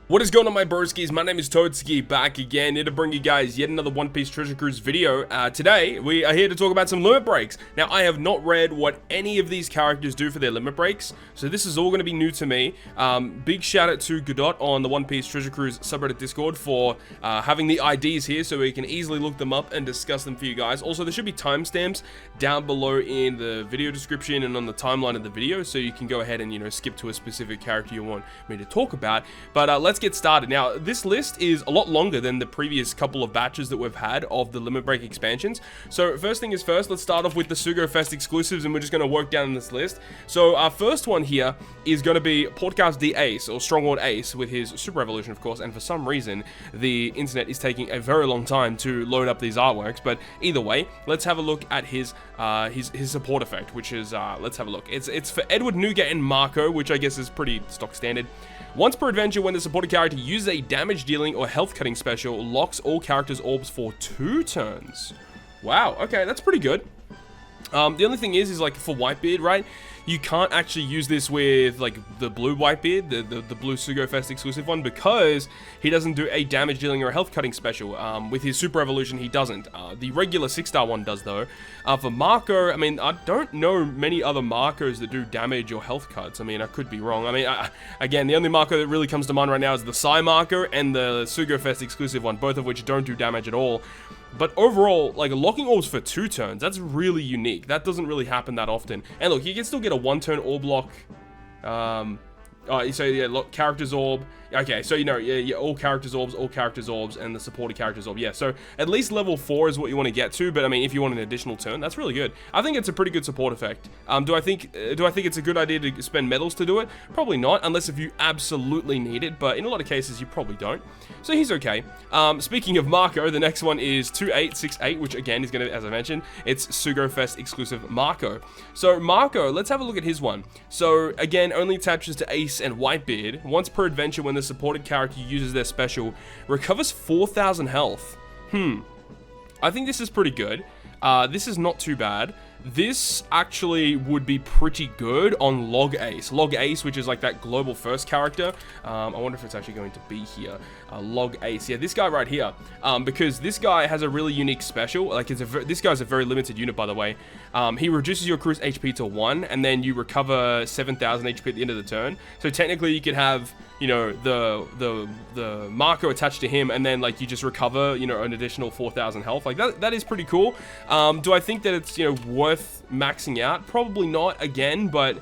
What is going on, my broskiis? My name is Toadskii, back again, here to bring you guys yet another One Piece Treasure Cruise video. Today, we are here to talk about some limit breaks. Now, I have not read what any of these characters do for their limit breaks, so this is all going to be new to me. Big shout out to Godot on the One Piece Treasure Cruise subreddit Discord for having the IDs here, so we can easily look them up and discuss them for you guys. Also, there should be timestamps down below in the video description and on the timeline of the video, so you can go ahead and, skip to a specific character you want me to talk about. But let's get started. Now, this list is a lot longer than the previous couple of batches that we've had of the limit break expansions. So first thing is first, let's start off with the Sugo-Fest exclusives, and we're just going to work down this list. So our first one here is going to be Podcast D Ace, or Stronghold Ace, with his Super Evolution, of course, and for some reason the internet is taking a very long time to load up these artworks. But either way, let's have a look at his support effect, which is let's have a look. It's for Edward, Nougat, and Marco, which I guess is pretty stock standard. Once per adventure, when the supported character uses a damage dealing or health cutting special, locks all characters' orbs for 2 turns. Wow, okay, that's pretty good. The only thing is like for Whitebeard, right? You can't actually use this with like the blue Whitebeard, the blue Sugo-Fest exclusive one, because he doesn't do a damage dealing or a health cutting special. With his Super Evolution, he doesn't. The regular 6-star one does though. For Marco, I mean, I don't know many other Marcos that do damage or health cuts. I mean, I could be wrong. I mean, again, the only Marco that really comes to mind right now is the Psy Marco and the Sugo-Fest exclusive one, both of which don't do damage at all. But overall, like, locking orbs for 2 turns, that's really unique. That doesn't really happen that often. And look, you can still get a 1-turn orb lock. So yeah, look, character's orb. Okay, so yeah, all characters' orbs, and the supported character's orb. Yeah, so at least level 4 is what you want to get to. But I mean, if you want an additional turn, that's really good. I think it's a pretty good support effect. Do I think it's a good idea to spend medals to do it? Probably not, unless if you absolutely need it. But in a lot of cases, you probably don't. So he's okay. Speaking of Marco, the next one is 2868, which again is going to, as I mentioned, it's Sugo-Fest exclusive Marco. So Marco, let's have a look at his one. So again, only attaches to Ace and Whitebeard. Once per adventure, when the supported character uses their special, recovers 4,000 health. I think this is pretty good. This is not too bad. This actually would be pretty good on Log Ace. Log Ace, which is like that global first character. I wonder if it's actually going to be here. Log Ace. Yeah, this guy right here. Because this guy has a really unique special. Like, this guy's a very limited unit, by the way. He reduces your crew's HP to 1, and then you recover 7,000 HP at the end of the turn. So technically, you could have, the Marco attached to him, and then like you just recover, an additional 4,000 health. Like that is pretty cool. Do I think that it's worth maxing out? Probably not, again, but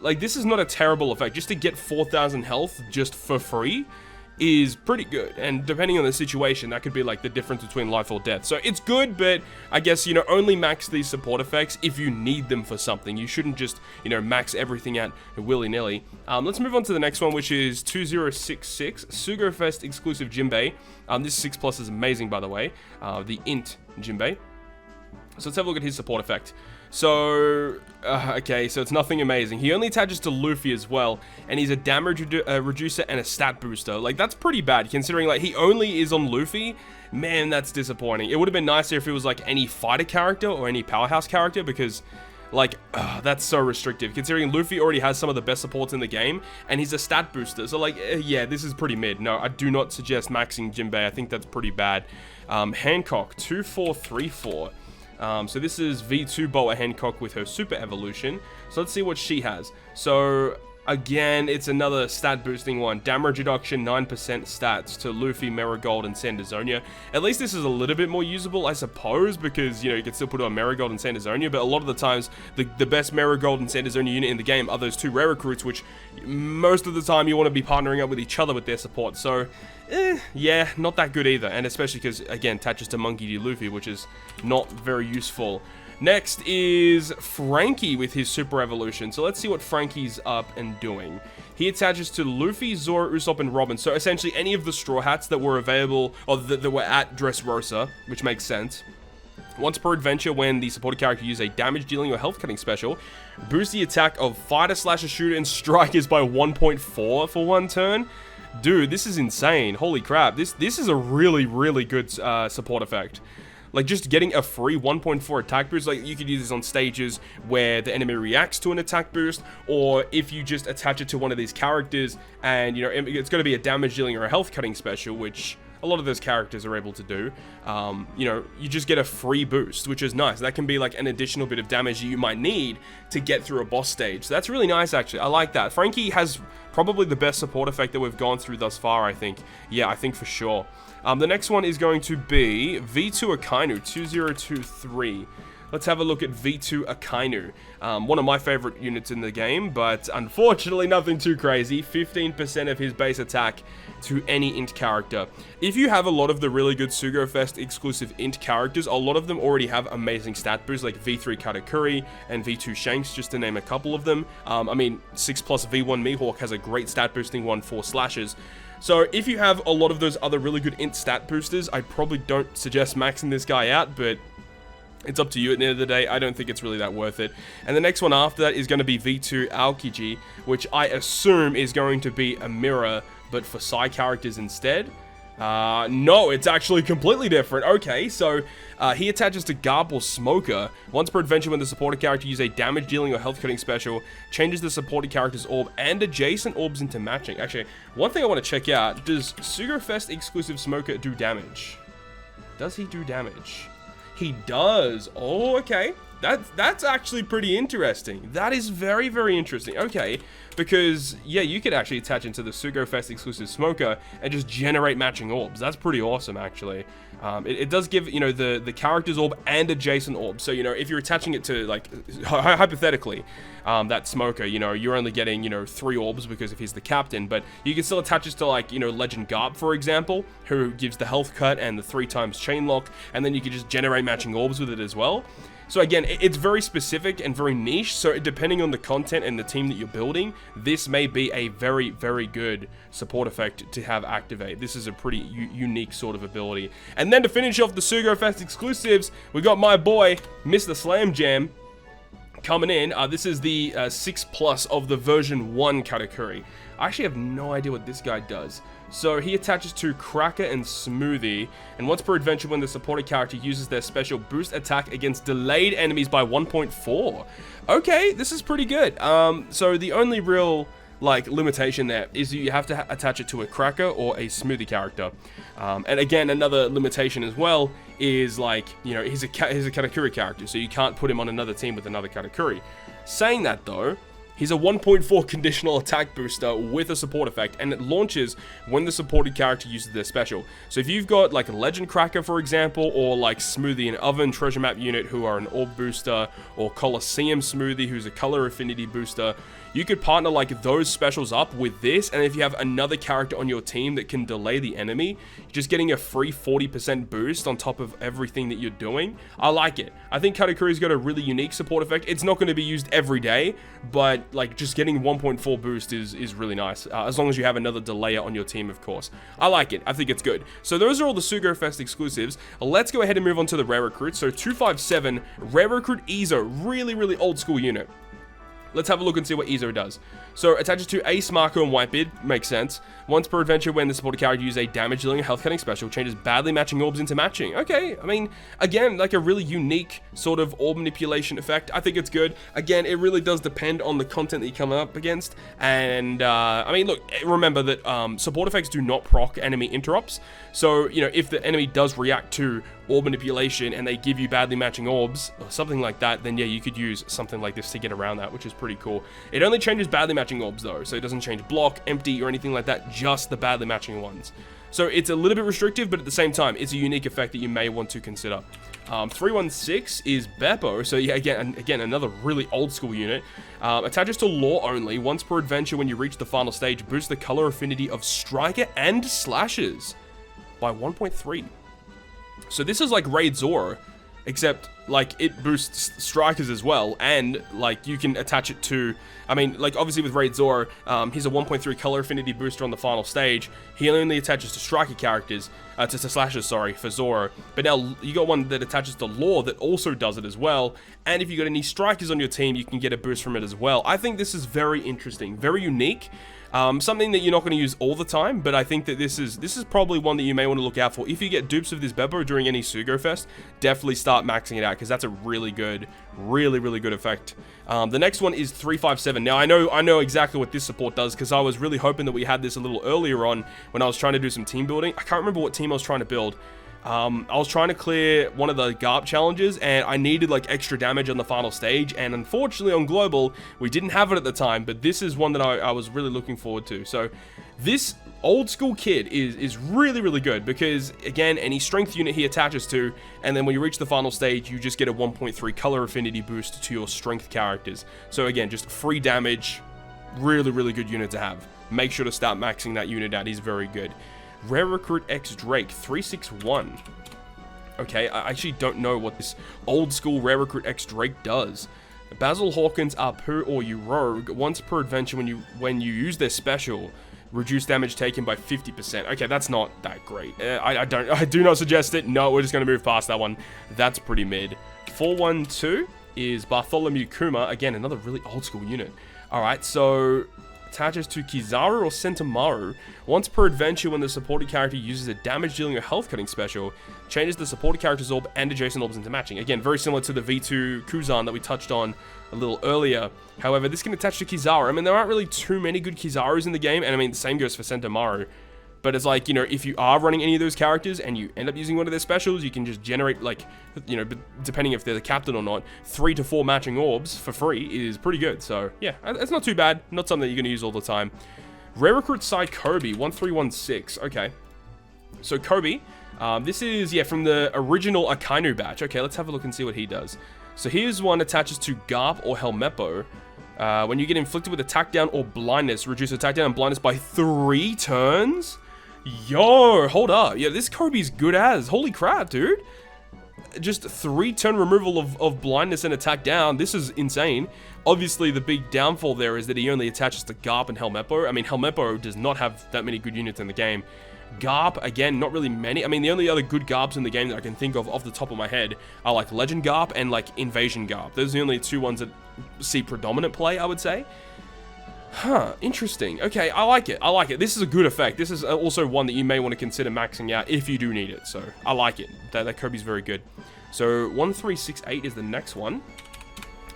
like this is not a terrible effect. Just to get 4,000 health just for free is pretty good, and depending on the situation, that could be like the difference between life or death. So it's good, but I guess only max these support effects if you need them for something. You shouldn't just max everything out willy-nilly. Let's move on to the next one, which is 2066 Sugo-Fest exclusive Jinbe. This 6+ is amazing, by the way. The int Jinbe. So let's have a look at his support effect. So, okay, so it's nothing amazing. He only attaches to Luffy as well, and he's a damage reducer and a stat booster. Like, that's pretty bad, considering, like, he only is on Luffy. Man, that's disappointing. It would have been nicer if it was, like, any fighter character or any powerhouse character, because, like, that's so restrictive, considering Luffy already has some of the best supports in the game, and he's a stat booster. So, like, yeah, this is pretty mid. No, I do not suggest maxing Jinbe. I think that's pretty bad. Hancock, 2434. So this is V2 Boa Hancock with her Super Evolution. So let's see what she has. So again, it's another stat boosting one. Damage reduction, 9% stats to Luffy, Marigold, and Sanderzonia. At least this is a little bit more usable, I suppose, because, you can still put it on Marigold and Sanderzonia, but a lot of the times, the best Marigold and Sanderzonia unit in the game are those 2 rare recruits, which most of the time you want to be partnering up with each other with their support. So, yeah, not that good either, and especially because, again, attaches to Monkey D. Luffy, which is not very useful. Next is Franky with his Super Evolution. So let's see what Franky's up and doing. He attaches to Luffy, Zoro, Usopp, and Robin. So essentially any of the Straw Hats that were available, or that were at Dressrosa, which makes sense. Once per adventure, when the supported character uses a damage dealing or health cutting special, boost the attack of fighter, slasher, shooter, and strikers by 1.4 for 1 turn. Dude, this is insane. Holy crap. This is a really, really good support effect. like just getting a free 1.4 attack boost. Like you could use this on stages where the enemy reacts to an attack boost, or if you just attach it to one of these characters and, you know, it's going to be a damage dealing or a health cutting special, which a lot of those characters are able to do. You know, you just get a free boost, which is nice. That can be like an additional bit of damage you might need to get through a boss stage. So that's really nice, actually. I like that. Franky has probably the best support effect that we've gone through thus far, I think. Yeah, I think for sure. The next one is going to be V2 Akainu 2023. Let's have a look at V2 Akainu. One of my favorite units in the game, but unfortunately nothing too crazy. 15% of his base attack to any int character. If you have a lot of the really good Sugo-Fest exclusive int characters, a lot of them already have amazing stat boosts, like V3 Katakuri and V2 Shanks, just to name a couple of them. I mean, 6+ V1 Mihawk has a great stat boosting one for slashes. So if you have a lot of those other really good int stat boosters, I probably don't suggest maxing this guy out, but it's up to you at the end of the day. I don't think it's really that worth it. And the next one after that is going to be V2 Aokiji, which I assume is going to be a mirror, but for Psy characters instead. No, it's actually completely different. Okay, so he attaches to Garb or Smoker. Once per adventure, when the supported character uses a damage dealing or health cutting special, changes the supported character's orb and adjacent orbs into matching. Actually, one thing I want to check out, does Sugo-Fest exclusive Smoker do damage? Does he do damage? He does. Oh, okay. That's actually pretty interesting. That is very, very interesting. Okay, because, yeah, you could actually attach into the Sugo-Fest exclusive Smoker and just generate matching orbs. That's pretty awesome, actually. It does give, you know, the character's orb and adjacent orbs. So, you know, if you're attaching it to, like, hypothetically, that Smoker, you know, you're only getting, you know, 3 orbs because if he's the captain, but you can still attach this to, like, you know, Legend Garb, for example, who gives the health cut and the 3x chain lock, and then you can just generate matching orbs with it as well. So again, it's very specific and very niche, so depending on the content and the team that you're building, this may be a very, very good support effect to have activate. This is a pretty unique sort of ability. And then to finish off the Sugo-Fest exclusives, we got my boy, Mr. Slam Jam, coming in. This is the 6+ of the version 1 Katakuri. I actually have no idea what this guy does. So he attaches to Cracker and Smoothie, and once per adventure when the supported character uses their special boost attack against delayed enemies by 1.4. Okay, this is pretty good. So the only real, like, limitation there is you have to attach it to a Cracker or a Smoothie character. And again, another limitation as well is, like, you know, he's a Katakuri character, so you can't put him on another team with another Katakuri. Saying that though, he's a 1.4 conditional attack booster with a support effect, and it launches when the supported character uses their special. So if you've got like a Legend Cracker, for example, or like Smoothie and Oven Treasure Map unit who are an orb booster, or Coliseum Smoothie who's a color affinity booster, you could partner like those specials up with this, and if you have another character on your team that can delay the enemy, you're just getting a free 40% boost on top of everything that you're doing. I like it. I think Katakuri's got a really unique support effect. It's not going to be used every day, but like just getting 1.4 boost is really nice, as long as you have another delayer on your team, of course. I like it. I think it's good. So those are all the Sugo-Fest exclusives. Let's go ahead and move on to the rare recruits. So 257 Rare Recruit Izo, really, really old school unit. Let's have a look and see what Izo does. So, attaches to Ace, Marco, and Whitebeard. Makes sense. Once per adventure, when the supported character uses a damage dealing or health cutting special, changes badly matching orbs into matching. Okay, I mean, again, like a really unique sort of orb manipulation effect. I think it's good. Again, it really does depend on the content that you come up against. And, I mean, look, remember that support effects do not proc enemy interrupts. So, you know, if the enemy does react to orb manipulation and they give you badly matching orbs or something like that, then yeah, you could use something like this to get around that, which is pretty cool. It only changes badly matching orbs though, so it doesn't change block, empty, or anything like that, just the badly matching ones. So it's a little bit restrictive, but at the same time, it's a unique effect that you may want to consider. 316 is Bepo, so yeah, again, another really old school unit. Attaches to Law only. Once per adventure, when you reach the final stage, boosts the color affinity of Striker and Slashes by 1.3. So this is like Raid Zoro, except like, it boosts strikers as well, and, like, you can attach it to, I mean, like, obviously with Raid Zoro, he's a 1.3 color affinity booster on the final stage. He only attaches to striker characters, to slashers, sorry, for Zoro. But now, you got one that attaches to Law that also does it as well, and if you got any strikers on your team, you can get a boost from it as well. I think this is very interesting, very unique. Something that you're not going to use all the time, but I think that this is probably one that you may want to look out for. If you get dupes of this Bepo during any Sugo-Fest, definitely start maxing it out, because that's a really good, really good effect. The next one is 357. Now, I know exactly what this support does, because I was really hoping that we had this a little earlier on when I was trying to do some team building. I can't remember what team I was trying to build. I was trying to clear one of the Garp challenges, and I needed like extra damage on the final stage, and unfortunately on Global, we didn't have it at the time, but this is one that I was really looking forward to. So this old school kid is really good, because again, any strength unit he attaches to, and then when you reach the final stage, you just get a 1.3 color affinity boost to your strength characters. So again, just free damage, really good unit to have. Make sure to start maxing that unit out, he's very good. Rare Recruit X Drake 361. Okay, I actually don't know what this old school Rare Recruit X Drake does. Basil Hawkins, Apu, or you rogue, once per adventure when you use their special, reduce damage taken by 50%. Okay, that's not that great. I do not suggest it. No, we're just going to move past that one. That's pretty mid. 412 is Bartholomew Kuma. Again, another really old school unit. Alright, so attaches to Kizaru or Sentomaru. Once per adventure, when the supported character uses a damage dealing or health cutting special, changes the supported character's orb and adjacent orbs into matching. Again, very similar to the V2 Kuzan that we touched on a little earlier. However, this can attach to Kizaru. I mean, there aren't really too many good Kizarus in the game, and I mean, the same goes for Sentomaru. But it's like, you know, if you are running any of those characters and you end up using one of their specials, you can just generate, like, you know, depending if they're the captain or not, 3 to 4 matching orbs for free is pretty good. So, yeah, it's not too bad. Not something that you're going to use all the time. Rare Recruit Sai Coby, 1316. Okay. So, Coby, this is, yeah, from the original Akainu batch. Okay, let's have a look and see what he does. So, here's one attaches to Garp or Helmeppo. When you get inflicted with attack down or blindness, reduce attack down and blindness by 3 turns? Yo, hold up. Yeah, this Kobe's good as. Holy crap, dude. Just 3-turn removal of blindness and attack down. This is insane. Obviously, the big downfall there is that he only attaches to Garp and Helmeppo. I mean, Helmeppo does not have that many good units in the game. Garp, again, not really many. I mean, the only other good Garps in the game that I can think of off the top of my head are like Legend Garp and like Invasion Garp. Those are the only 2 ones that see predominant play, I would say. Huh, interesting. Okay, I like it. I like it. This is a good effect. This is also one that you may want to consider maxing out if you do need it. So, I like it. That Kobe's very good. So, 1368 is the next one,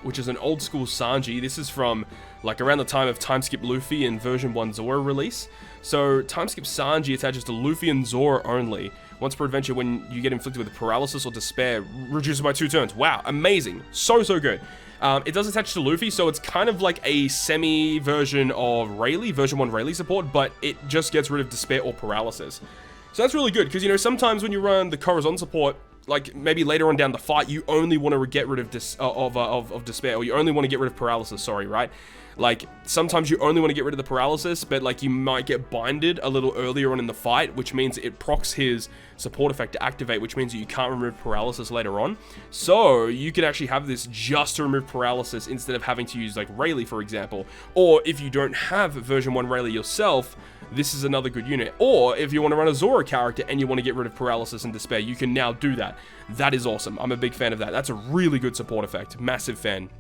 which is an old school Sanji. This is from, like, around the time of Timeskip Luffy and version 1 Zoro release. So, Timeskip Sanji attaches to Luffy and Zoro only. Once per adventure, when you get inflicted with paralysis or despair, reduces by 2 turns. Wow, amazing. So good. It does attach to Luffy, so it's kind of like a semi-version of Rayleigh, version 1 Rayleigh support, but it just gets rid of despair or paralysis. So that's really good, because, you know, sometimes when you run the Corazon support, like, maybe later on down the fight, you only want to get rid of despair, or you only want to get rid of paralysis, sorry, right? Like, sometimes you only want to get rid of the paralysis, but, like, you might get binded a little earlier on in the fight, which means it procs his support effect to activate, which means that you can't remove paralysis later on. So, you could actually have this just to remove paralysis instead of having to use, like, Rayleigh, for example. Or, if you don't have version 1 Rayleigh yourself, this is another good unit. Or, if you want to run a Zoro character and you want to get rid of paralysis and despair, you can now do that. That is awesome. I'm a big fan of that. That's a really good support effect. Massive fan.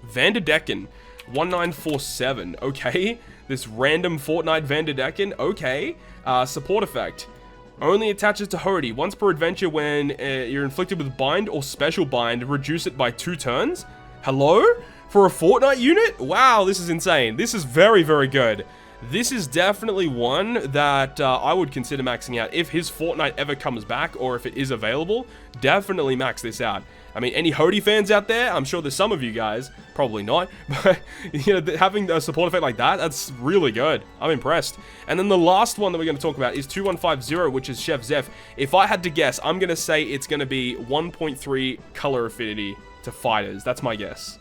Vander Decken. 1947, okay. This random Fortnight Vander Decken, okay. Support effect. Only attaches to Hody. Once per adventure when you're inflicted with bind or special bind, reduce it by 2 turns. Hello? For a Fortnight unit? Wow, this is insane. This is very good. This is definitely one that I would consider maxing out. If his Fortnight ever comes back, or if it is available, definitely max this out. I mean, any Hody fans out there? I'm sure there's some of you guys. Probably not. But, you know, having a support effect like that, that's really good. I'm impressed. And then the last one that we're going to talk about is 2150, which is Chef Zeff. If I had to guess, I'm going to say it's going to be 1.3 color affinity to fighters. That's my guess.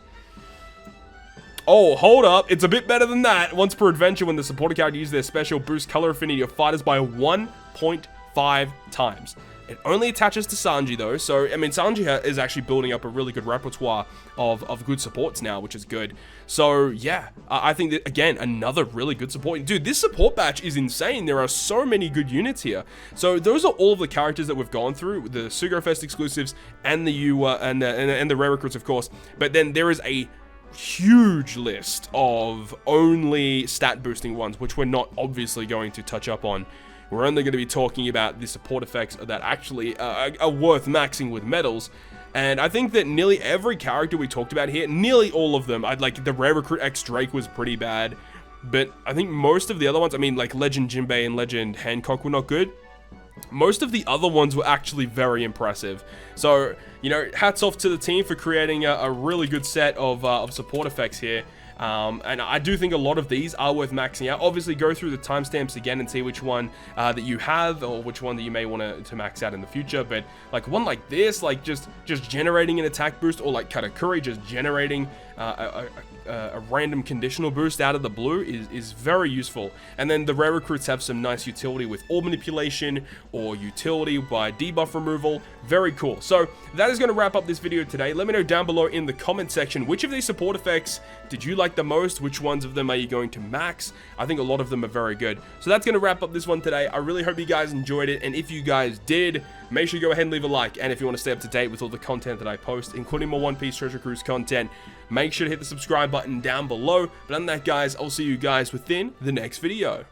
Oh, hold up. It's a bit better than that. Once per adventure, when the supported character uses their special, boost color affinity of fighters by 1.5 times. It only attaches to Sanji though, so I mean Sanji is actually building up a really good repertoire of good supports now, which is good. So yeah, I think that again another really good support. Dude, this support batch is insane. There are so many good units here. So those are all of the characters that we've gone through, the Sugo-Fest exclusives and the and the rare recruits of course. But then there is a huge list of only stat boosting ones, which we're not obviously going to touch up on. We're only going to be talking about the support effects that actually are worth maxing with medals. And I think that nearly every character we talked about here, nearly all of them, I'd like the rare recruit X Drake was pretty bad. But I think most of the other ones, I mean like Legend Jinbe and Legend Hancock were not good. Most of the other ones were actually very impressive. So, you know, hats off to the team for creating a really good set of support effects here. And I do think a lot of these are worth maxing out. Obviously, go through the timestamps again and see which one that you have or which one that you may want to max out in the future. But like one like this, like just generating an attack boost, or like Katakuri just generating a random conditional boost out of the blue is very useful. And then the rare recruits have some nice utility with orb manipulation or utility by debuff removal. Very cool. So that is going to wrap up this video today. Let me know down below in the comment section which of these support effects did you like the most, which ones of them are you going to max. I think a lot of them are very good. So that's going to wrap up this one today. I really hope you guys enjoyed it, and if you guys did, make sure you go ahead and leave a like. And if you want to stay up to date with all the content that I post, including more One Piece Treasure Cruise content, make sure to hit the subscribe button down below. But other than that, guys, I'll see you guys within the next video.